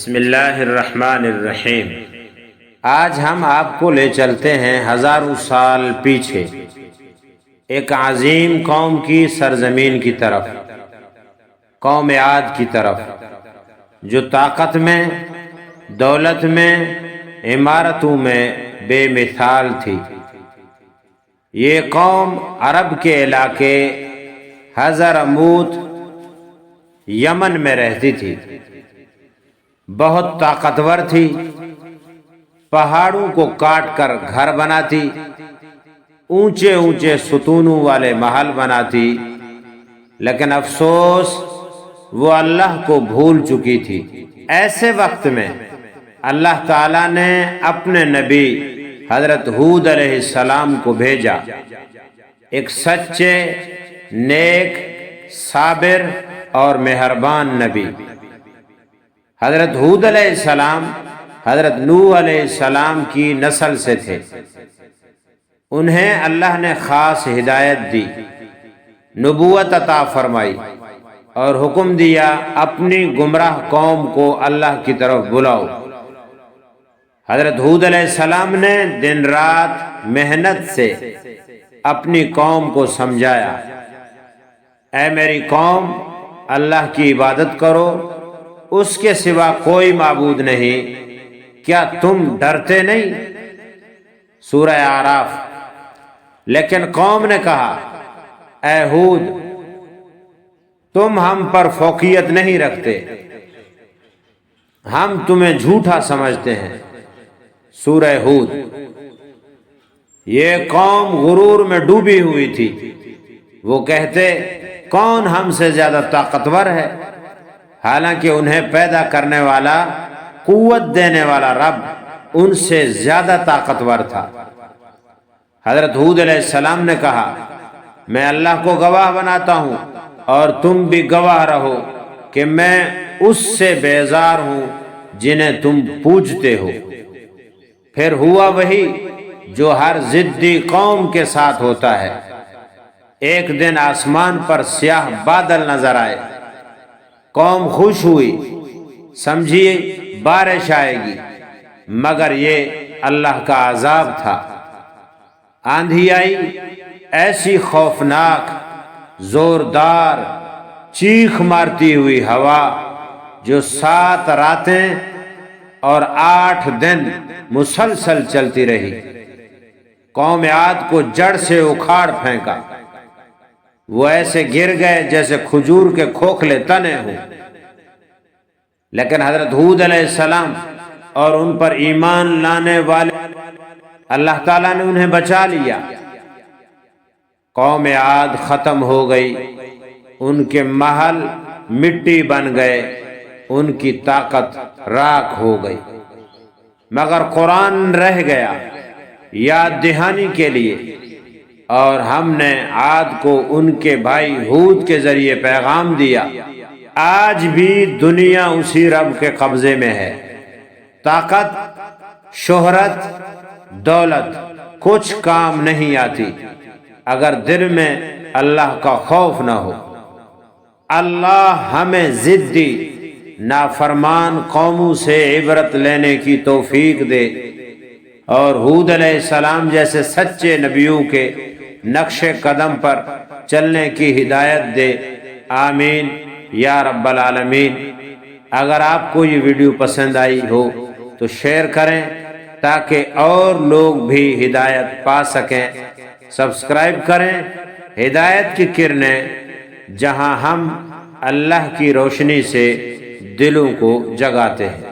بسم اللہ الرحمن الرحیم۔ آج ہم آپ کو لے چلتے ہیں ہزاروں سال پیچھے ایک عظیم قوم کی سرزمین کی طرف، قوم عاد کی طرف، جو طاقت میں، دولت میں، عمارتوں میں بے مثال تھی۔ یہ قوم عرب کے علاقے حضرموت یمن میں رہتی تھی۔ بہت طاقتور تھی، پہاڑوں کو کاٹ کر گھر بناتی، اونچے اونچے ستونوں والے محل بناتی، لیکن افسوس وہ اللہ کو بھول چکی تھی۔ ایسے وقت میں اللہ تعالیٰ نے اپنے نبی حضرت ہود علیہ السلام کو بھیجا، ایک سچے، نیک، صابر اور مہربان نبی۔ حضرت ہود علیہ السلام حضرت نوح علیہ السلام کی نسل سے تھے۔ انہیں اللہ نے خاص ہدایت دی، نبوت عطا فرمائی اور حکم دیا اپنی گمراہ قوم کو اللہ کی طرف بلاؤ۔ حضرت ہود علیہ السلام نے دن رات محنت سے اپنی قوم کو سمجھایا، اے میری قوم، اللہ کی عبادت کرو، اس کے سوا کوئی معبود نہیں، کیا تم ڈرتے نہیں؟ سورہ اعراف۔ لیکن قوم نے کہا، اے ہود، تم ہم پر فوقیت نہیں رکھتے، ہم تمہیں جھوٹا سمجھتے ہیں۔ سورہ ہود۔ یہ قوم غرور میں ڈوبی ہوئی تھی، وہ کہتے کون ہم سے زیادہ طاقتور ہے، حالانکہ انہیں پیدا کرنے والا، قوت دینے والا رب ان سے زیادہ طاقتور تھا۔ حضرت ہود علیہ السلام نے کہا، میں اللہ کو گواہ بناتا ہوں اور تم بھی گواہ رہو کہ میں اس سے بیزار ہوں جنہیں تم پوجتے ہو۔ پھر ہوا وہی جو ہر ضدی قوم کے ساتھ ہوتا ہے۔ ایک دن آسمان پر سیاہ بادل نظر آئے، قوم خوش ہوئی، سمجھیے بارش آئے گی، مگر یہ اللہ کا عذاب تھا۔ آندھی آئی، ایسی خوفناک، زوردار، چیخ مارتی ہوئی ہوا جو 7 راتیں اور 8 دن مسلسل چلتی رہی، قوم عاد کو جڑ سے اکھاڑ پھینکا۔ وہ ایسے گر گئے جیسے کھجور کے کھوکھلے تنے ہوں۔ لیکن حضرت ہود علیہ السلام اور ان پر ایمان لانے والے، اللہ تعالیٰ نے انہیں بچا لیا۔ قوم عاد ختم ہو گئی، ان کے محل مٹی بن گئے، ان کی طاقت راکھ ہو گئی، مگر قرآن رہ گیا یاد دہانی کے لیے، اور ہم نے عاد کو ان کے بھائی ہود کے ذریعے پیغام دیا۔ آج بھی دنیا اسی رب کے قبضے میں ہے۔ طاقت، شہرت، دولت کچھ کام نہیں آتی اگر دل میں اللہ کا خوف نہ ہو۔ اللہ ہمیں ضدی، نافرمان قوموں سے عبرت لینے کی توفیق دے اور ہود علیہ السلام جیسے سچے نبیوں کے نقش قدم پر چلنے کی ہدایت دے، آمین یا رب العالمین۔ اگر آپ کو یہ ویڈیو پسند آئی ہو تو شیئر کریں تاکہ اور لوگ بھی ہدایت پا سکیں۔ سبسکرائب کریں ہدایت کی کرنیں، جہاں ہم اللہ کی روشنی سے دلوں کو جگاتے ہیں۔